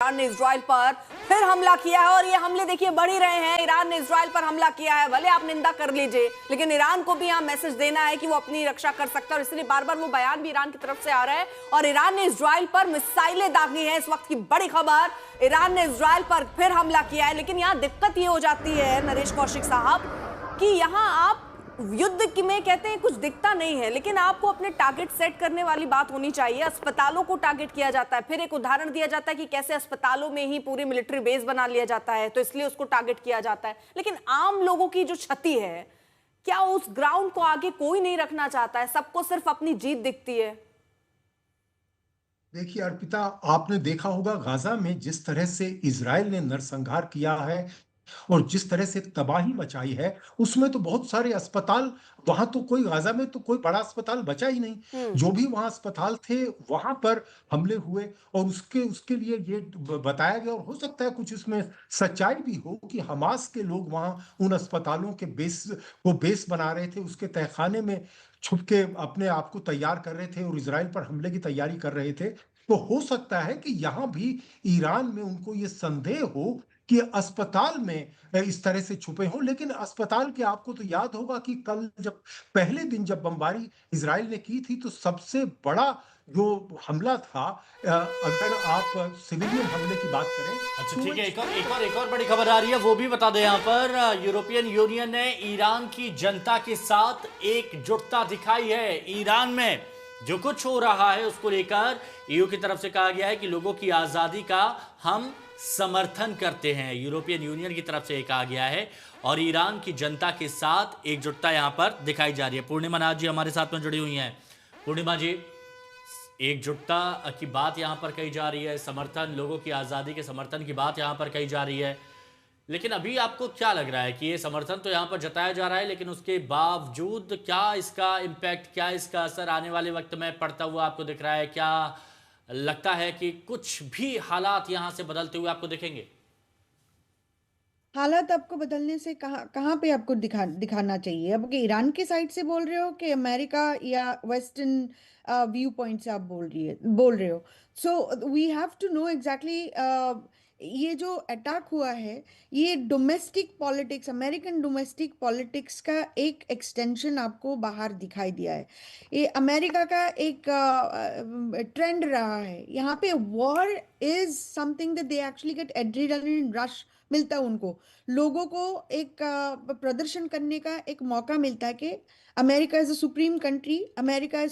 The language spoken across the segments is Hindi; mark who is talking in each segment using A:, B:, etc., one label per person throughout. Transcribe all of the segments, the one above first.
A: ईरान ने इजराइल पर फिर हमला किया है और ये हमले देखिए बढ़ ही रहे हैं। ईरान ने इजराइल पर हमला किया है, भले आप निंदा कर लीजिए, लेकिन ईरान को भी यहाँ मैसेज देना है कि वो अपनी रक्षा कर सकता है और इसलिए बार बार वो बयान भी ईरान की तरफ से आ रहा है। और ईरान ने इजराइल पर मिसाइलें दागी हैं, इस वक्त की बड़ी खबर, ईरान ने इजराइल पर फिर हमला किया है। लेकिन यहाँ दिक्कत ये हो जाती है नरेश कौशिक साहब कि यहाँ आप युद्ध में कहते हैं कुछ दिखता नहीं है, लेकिन आपको अपने टारगेट सेट करने वाली बात होनी चाहिए। अस्पतालों को टारगेट किया जाता है, फिर एक उदाहरण दिया जाता है कि कैसे अस्पतालों में ही पूरी मिलिट्री बेस बना लिया जाता है, तो इसलिए उसको टारगेट किया जाता है। लेकिन आम लोगों की जो क्षति है, क्या उस ग्राउंड को आगे कोई नहीं रखना चाहता है? सबको सिर्फ अपनी जीत दिखती है।
B: देखिए अर्पिता, आपने देखा होगा गाजा में जिस तरह से इजराइल ने नरसंहार किया है और जिस तरह से तबाही मचाई है, उसमें तो बहुत सारे अस्पताल, वहां तो कोई, गाजा में तो कोई बड़ा अस्पताल बचा ही नहीं। जो भी वहां अस्पताल थे वहां पर हमले हुए और उसके उसके लिए ये बताया गया, और हो सकता है कुछ इसमें सच्चाई भी हो, कि हमास के लोग वहां उन अस्पतालों के बेस बना रहे थे, उसके तहखाने में छुप के अपने आप को तैयार कर रहे थे और इजराइल पर हमले की तैयारी कर रहे थे। तो हो सकता है कि यहां भी ईरान में उनको ये संदेह हो कि अस्पताल में इस तरह से छुपे हों। लेकिन अस्पताल के, आपको तो याद होगा कि कल जब पहले दिन जब बमबारी इजराइल ने की थी, तो सबसे बड़ा जो हमला था, अगर आप सिविलियन हमले की बात करें।
C: अच्छा ठीक है, एक और बड़ी खबर आ रही है, वो भी बता दें। यहाँ पर यूरोपियन यूनियन ने ईरान की जनता के साथ एकजुटता दिखाई है। ईरान में जो कुछ हो रहा है उसको लेकर ईयू की तरफ से कहा गया है कि लोगों की आजादी का हम समर्थन करते हैं। यूरोपियन यूनियन की तरफ से कहा गया है और ईरान की जनता के साथ एकजुटता यहां पर दिखाई जा रही है। पूर्णिमा नाथ जी हमारे साथ में जुड़ी हुई हैं। पूर्णिमा जी, एकजुटता की बात यहां पर कही जा रही है, समर्थन, लोगों की आज़ादी के समर्थन की बात यहां पर कही जा रही है, लेकिन अभी आपको क्या लग रहा है कि ये समर्थन तो यहां पर जताया जा रहा है, लेकिन उसके बावजूद क्या इसका इम्पैक्ट, क्या इसका असर आने वाले वक्त में पड़ता हुआ आपको दिख रहा है? क्या लगता है कि कुछ भी हालात यहां से बदलते हुए आपको दिखेंगे?
D: हालात आपको बदलने से कहाँ कहाँ पे आपको दिखाना चाहिए? अब कि ईरान की साइड से बोल रहे हो कि अमेरिका या वेस्टर्न व्यू पॉइंट से आप बोल रहे हो? So we have to know exactly ये जो अटैक हुआ है, ये domestic politics, American domestic politics का एक एक्सटेंशन आपको बाहर दिखाई दिया है। ये अमेरिका का एक ट्रेंड रहा है। यहाँ पे war is something that they actually get adrenaline rush मिलता है उनको, लोगों को एक प्रदर्शन करने का एक मौका मिलता है कि America is a supreme country, America is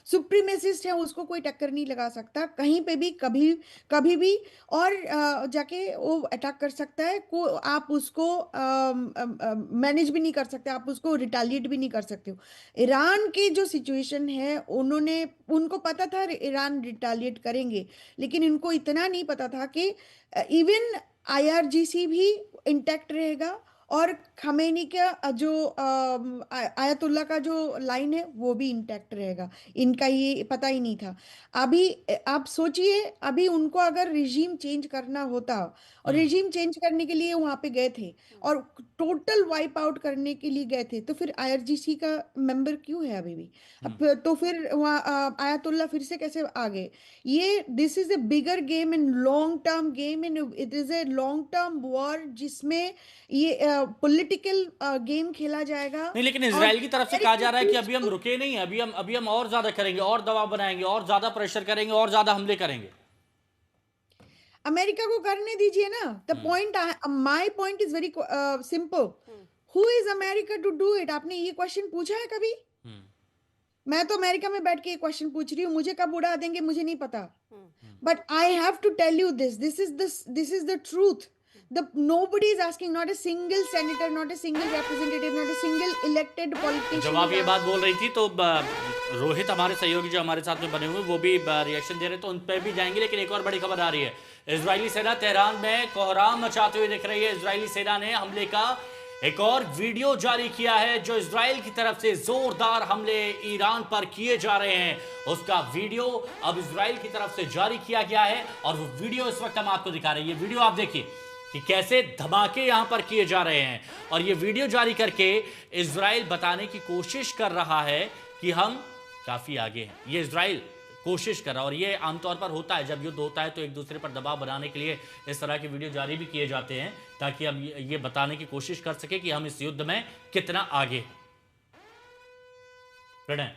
D: supremacist है, उसको कोई टक्कर नहीं लगा सकता कहीं पे भी, कभी कभी भी। और जाके वो अटैक कर सकता है, को आप उसको मैनेज भी नहीं कर सकते, आप उसको रिटालिएट भी नहीं कर सकते हो। ईरान की जो सिचुएशन है, उनको पता था ईरान रिटालिएट करेंगे, लेकिन इनको इतना नहीं पता था कि इवन आईआरजीसी भी इंटैक्ट रहेगा और खमेनी का जो आयतुल्ला का जो लाइन है वो भी इंटैक्ट रहेगा। इनका ये पता ही नहीं था। अभी आप सोचिए, अभी उनको अगर रिजीम चेंज करना होता, और रिजीम चेंज करने के लिए वहां पे गए थे और टोटल वाइप आउट करने के लिए गए थे, तो फिर आईआरजीसी का मेंबर क्यों है अभी भी? अब तो फिर वहाँ आयतुल्ला फिर से कैसे आ गए? ये this is a bigger game in long term game, in it is a long term war, जिसमें ये पॉलिटिकल गेम खेला जाएगा।
C: नहीं, लेकिन इजराइल की तरफ से कहा जा रहा है कि अभी हम रुके नहीं, अभी हम और ज्यादा करेंगे, और दबाव बनाएंगे, और ज्यादा प्रेशर करेंगे, और ज्यादा हमले करेंगे।
D: अमेरिका को करने दीजिए ना। The point, my point is very simple, who is America to do it? आपने ये क्वेश्चन पूछा है कभी? मैं तो अमेरिका में बैठ के ये क्वेश्चन पूछ रही हूँ, मुझे कब उड़ा देंगे मुझे नहीं पता, but I have to tell you this is the truth. Nobody is asking, not a single senator, not a single representative, not a single elected politician.
C: जब आप ये बात बोल रही थी तो रोहित हमारे सहयोगी जो हमारे साथ में बने हुए वो भी रिएक्शन दे रहे, तो उन पर भी जाएंगे। लेकिन एक और बड़ी खबर आ रही है, इजरायली सेना तेहरान में कोहराम मचाते हुए दिख रही है। इजरायली सेना ने हमले का एक और वीडियो जारी किया है, जो इजराइल की तरफ से जोरदार हमले ईरान पर किए जा रहे हैं, उसका वीडियो अब इजराइल की तरफ से जारी किया गया है और वो वीडियो इस वक्त हम आपको दिखा रहे हैं। ये वीडियो आप देखिए कि कैसे धमाके यहां पर किए जा रहे हैं, और ये वीडियो जारी करके इजराइल बताने की कोशिश कर रहा है कि हम काफी आगे हैं। ये इजराइल कोशिश कर रहा है। और ये आमतौर पर होता है, जब युद्ध होता है तो एक दूसरे पर दबाव बनाने के लिए इस तरह की वीडियो जारी भी किए जाते हैं, ताकि हम ये बताने की कोशिश कर सके कि हम इस युद्ध में कितना आगे हैं। प्रणय,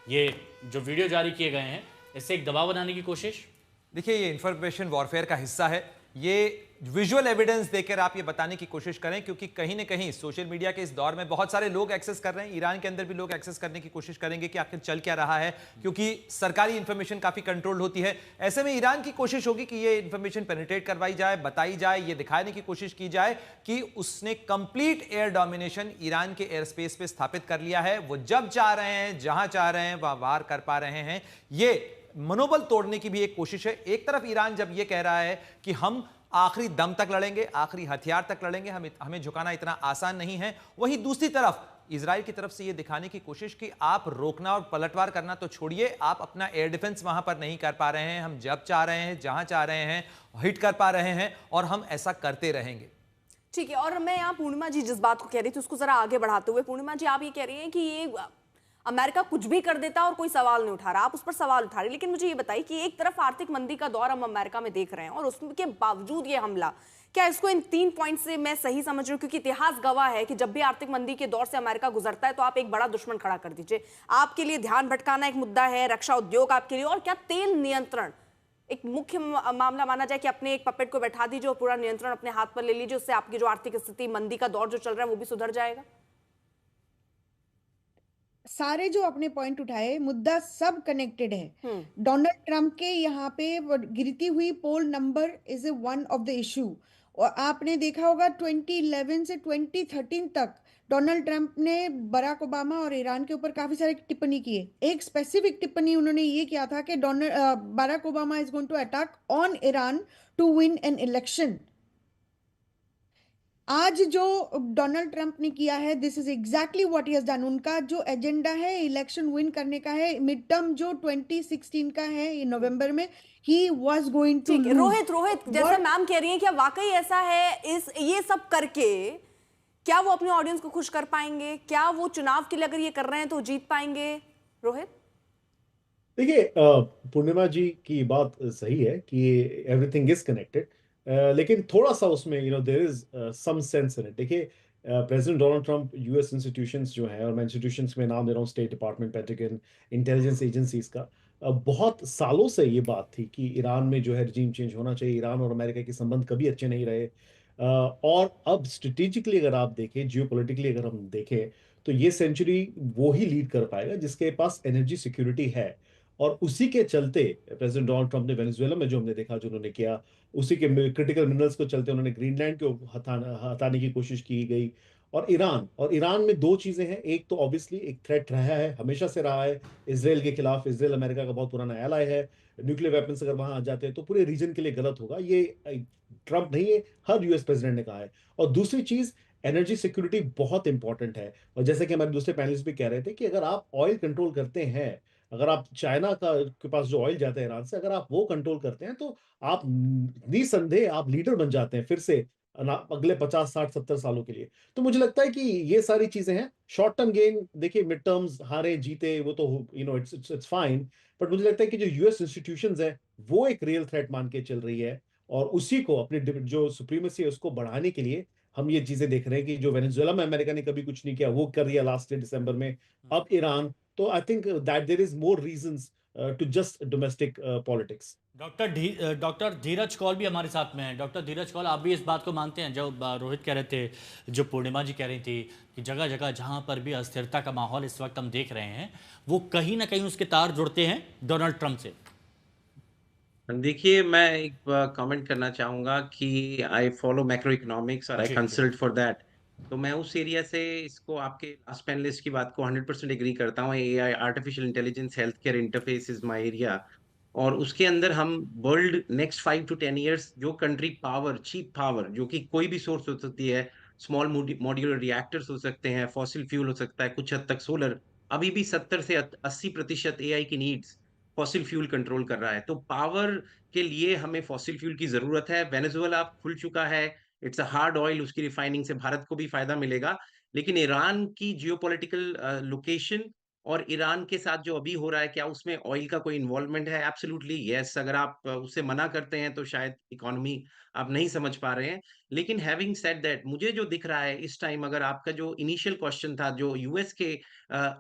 C: ये जो वीडियो जारी किए गए हैं, इससे एक दबाव बनाने की कोशिश?
E: देखिए, ये इंफॉर्मेशन वॉरफेयर का हिस्सा है। ये विजुअल एविडेंस देकर आप ये बताने की कोशिश करें, क्योंकि कहीं ना कहीं सोशल मीडिया के इस दौर में बहुत सारे लोग एक्सेस कर रहे हैं। ईरान के अंदर भी लोग एक्सेस करने की कोशिश करेंगे कि आखिर चल क्या रहा है, क्योंकि सरकारी इंफॉर्मेशन काफी कंट्रोल होती है। ऐसे में ईरान की कोशिश होगी कि ये इंफॉर्मेशन पेनिट्रेट करवाई जाए, बताई जाए, ये दिखाने की कोशिश की जाए कि उसने कंप्लीट एयर डोमिनेशन ईरान के एयर स्पेस पे स्थापित कर लिया है। वो जब चाह रहे हैं, जहां चाह रहे हैं, वह वार कर पा रहे हैं। ये मनोबल तोड़ने की भी एक कोशिश है। एक तरफ ईरान जब ये कह रहा है कि हम आखिरी दम तक लड़ेंगे, आखिरी हथियार तक लड़ेंगे, हमें झुकाना इतना आसान नहीं है, वहीं दूसरी तरफ इजराइल की तरफ से ये दिखाने की कोशिश कि आप रोकना और पलटवार करना तो छोड़िए, आप अपना एयर डिफेंस वहां पर नहीं कर पा रहे हैं। हम जब चाह रहे हैं, जहां चाह रहे हैं, हिट कर पा रहे हैं और हम ऐसा करते रहेंगे।
A: ठीक है। और मैं यहाँ पूर्णिमा जी जिस बात को कह रही थी उसको जरा आगे बढ़ाते हुए, पूर्णिमा जी आप ये कह रही हैं कि ये अमेरिका कुछ भी कर देता और कोई सवाल नहीं उठा रहा, आप उस पर सवाल उठा रही, लेकिन मुझे ये बताइए कि एक तरफ आर्थिक मंदी का दौर हम अमेरिका में देख रहे हैं और उसके बावजूद ये हमला, क्या इसको इन 3 पॉइंट से मैं सही समझ रही हूँ? क्योंकि इतिहास गवाह है कि जब भी आर्थिक मंदी के दौर से अमेरिका गुजरता है तो आप एक बड़ा दुश्मन खड़ा कर दीजिए। आपके लिए ध्यान भटकाना एक मुद्दा है, रक्षा उद्योग आपके लिए, और क्या तेल नियंत्रण एक मुख्य मामला माना जाए कि अपने एक पपेट को बैठा दीजिए और पूरा नियंत्रण अपने हाथ पर ले लीजिए, उससे आपकी जो आर्थिक स्थिति, मंदी का दौर जो चल रहा है वो भी सुधर जाएगा?
D: सारे जो आपने पॉइंट उठाए, मुद्दा सब कनेक्टेड है। डोनाल्ड ट्रंप के यहाँ पे गिरती हुई poll number is a one of the issue. और आपने देखा होगा 2011 से 2013 तक डोनाल्ड ट्रंप ने बराक ओबामा और ईरान के ऊपर काफी सारी टिप्पणी की है। एक स्पेसिफिक टिप्पणी उन्होंने ये किया था कि Barack Obama is going to attack on Iran to win an election. आज जो डोनाल्ड ट्रंप ने किया है, this is exactly what he has done. उनका जो एजेंडा है इलेक्शन विन करने का है। मिड टर्म जो 2016 का है ये नवंबर में, he was going to lose.
A: Rohit, जैसा मैम कह रही हैं, क्या वाकई ऐसा है इस ये सब करके क्या वो अपने ऑडियंस को खुश कर पाएंगे? क्या वो चुनाव के लिए अगर ये कर रहे हैं तो जीत पाएंगे? रोहित,
F: देखिए, पूर्णिमा जी की बात सही है कि एवरीथिंग इज कनेक्टेड, लेकिन थोड़ा सा उसमें there is some sense in it. देखिए, president Donald Trump US institutions जो हैं, और मैं इंस्टीट्यूशंस में नाम दे रहा हूँ, state department, pentagon, intelligence agencies का, बहुत सालों से ये बात थी कि ईरान में जो है रजीम चेंज होना चाहिए। ईरान और अमेरिका के संबंध कभी अच्छे नहीं रहे, और अब स्ट्रेटेजिकली अगर आप देखें, जियोपॉलिटिकली अगर हम देखें, तो ये सेंचुरी वो ही लीड कर पाएगा जिसके पास एनर्जी सिक्योरिटी है। और उसी के चलते प्रेसिडेंट डोनाल्ड ट्रंप ने वेनेजुएला में जो हमने देखा, जो उन्होंने किया, उसी के क्रिटिकल मिनरल्स को चलते उन्होंने ग्रीनलैंड को हटाने की कोशिश की गई। और ईरान में दो चीजें हैं। एक तो ऑब्वियसली एक थ्रेट रहा है, हमेशा से रहा है इसराइल के खिलाफ। इसराइल अमेरिका का बहुत पुराना एलाय है। न्यूक्लियर वेपन्स अगर वहां आ जाते हैं तो पूरे रीजन के लिए गलत होगा। ये ट्रंप नहीं है, हर यूएस प्रेसिडेंट ने कहा है। और दूसरी चीज, एनर्जी सिक्योरिटी बहुत इंपॉर्टेंट है। और जैसे कि हमारे दूसरे पैनलिस्ट भी कह रहे थे कि अगर आप ऑयल कंट्रोल करते हैं, अगर आप चाइना के पास जो ऑयल जाता है ईरान से, अगर आप वो कंट्रोल करते हैं, तो आप निसंदेह आप लीडर बन जाते हैं फिर से अगले 50, 60, 70 सालों के लिए। तो मुझे लगता है कि ये सारी चीजें हैं। शॉर्ट टर्म गेन, देखिए मिड टर्म्स हारे जीते वो तो इट्स फाइन, बट मुझे लगता है कि जो यूएस इंस्टीट्यूशंस है वो एक रियल थ्रेट मान के चल रही है, और उसी को अपनी जो सुप्रीमेसी है उसको बढ़ाने के लिए हम ये चीजें देख रहे हैं कि जो वेनेजुएला में अमेरिका ने कभी कुछ नहीं किया वो कर दिया लास्ट ईयर दिसंबर में, अब ईरान। तो I think that there is more reasons to just domestic politics.
C: Doctor Dheeraj Kaul भी हमारे साथ में है। डॉक्टर धीरज कौल, आप भी इस बात को मानते हैं जो रोहित कह रहे थे, जो पूर्णिमा जी कह रही थी, कि जगह जगह जहां पर भी अस्थिरता का माहौल इस वक्त हम देख रहे हैं, वो कहीं ना कहीं उसके तार जुड़ते हैं डोनाल्ड ट्रंप से?
G: देखिए, मैं एक कमेंट करना चाहूँगा कि आई फॉलो मैक्रो इकोनॉमिक्स और आई
C: जी,
G: कंसल्ट फॉर दैट। तो मैं उस एरिया से इसको आपके लास्ट पैनलिस्ट की बात को 100% एग्री करता हूँ। AI, artificial intelligence, health care interface is my area. और उसके अंदर हम वर्ल्ड नेक्स्ट 5 to 10 ईयर्स जो कंट्री पावर, चीप पावर, जो कि कोई भी सोर्स हो सकती है, स्मॉल मॉड्यूलर रिएक्टर्स हो सकते हैं, फॉसिल फ्यूल हो सकता है, कुछ हद तक सोलर, अभी भी 70 से 80% एआई की नीड्स फॉसिल फ्यूल कंट्रोल कर रहा है। तो पावर के लिए हमें फॉसिल फ्यूल की जरूरत है। वेनेजुएला खुल चुका है, इट्स अ हार्ड ऑयल, उसकी रिफाइनिंग से भारत को भी फायदा मिलेगा। लेकिन ईरान की जियोपॉलिटिकल लोकेशन और ईरान के साथ जो अभी हो रहा है, क्या उसमें ऑयल का कोई इन्वॉल्वमेंट है? Absolutely yes. अगर आप उससे मना करते हैं तो शायद इकोनॉमी आप नहीं समझ पा रहे हैं। लेकिन हैविंग सेड दैट, मुझे जो दिख रहा है इस टाइम, अगर आपका जो इनिशियल क्वेश्चन था, जो यूएस के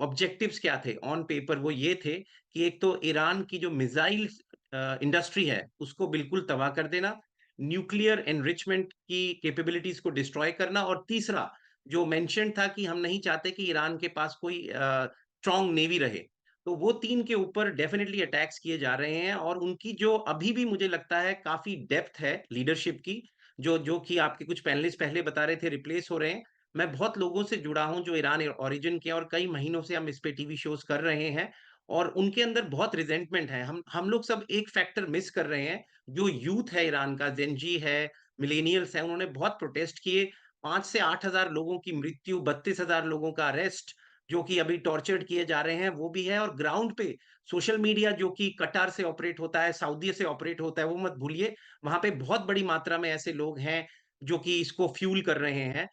G: ऑब्जेक्टिव्स क्या थे ऑन पेपर, वो ये थे कि एक तो ईरान की जो मिसाइल इंडस्ट्री है उसको बिल्कुल तबाह कर देना, न्यूक्लियर एनरिचमेंट की कैपेबिलिटीज को डिस्ट्रॉय करना, और तीसरा जो मेंशन था कि हम नहीं चाहते कि ईरान के पास कोई स्ट्रांग नेवी रहे। तो वो तीन के ऊपर डेफिनेटली अटैक्स किए जा रहे हैं, और उनकी जो अभी भी मुझे लगता है काफी डेप्थ है लीडरशिप की, जो जो कि आपके कुछ पैनलिस्ट पहले बता रहे थे रिप्लेस हो रहे हैं। मैं बहुत लोगों से जुड़ा हूं जो ईरान ओरिजिन के हैं, और कई महीनों से हम इस पे टीवी शोज कर रहे हैं, और उनके अंदर बहुत रिजेंटमेंट है। हम लोग सब एक फैक्टर मिस कर रहे हैं। जो यूथ है ईरान का, जेनजी है, मिलेनियल्स है, उन्होंने बहुत प्रोटेस्ट किए। 5 से 8 हजार लोगों की मृत्यु, 32 हजार लोगों का अरेस्ट, जो कि अभी टॉर्चर्ड किए जा रहे हैं, वो भी है। और ग्राउंड पे सोशल मीडिया जो कि कतार से ऑपरेट होता है, सऊदी से ऑपरेट होता है, वो मत भूलिए, वहां पे बहुत बड़ी मात्रा में ऐसे लोग हैं जो कि इसको फ्यूल कर रहे हैं।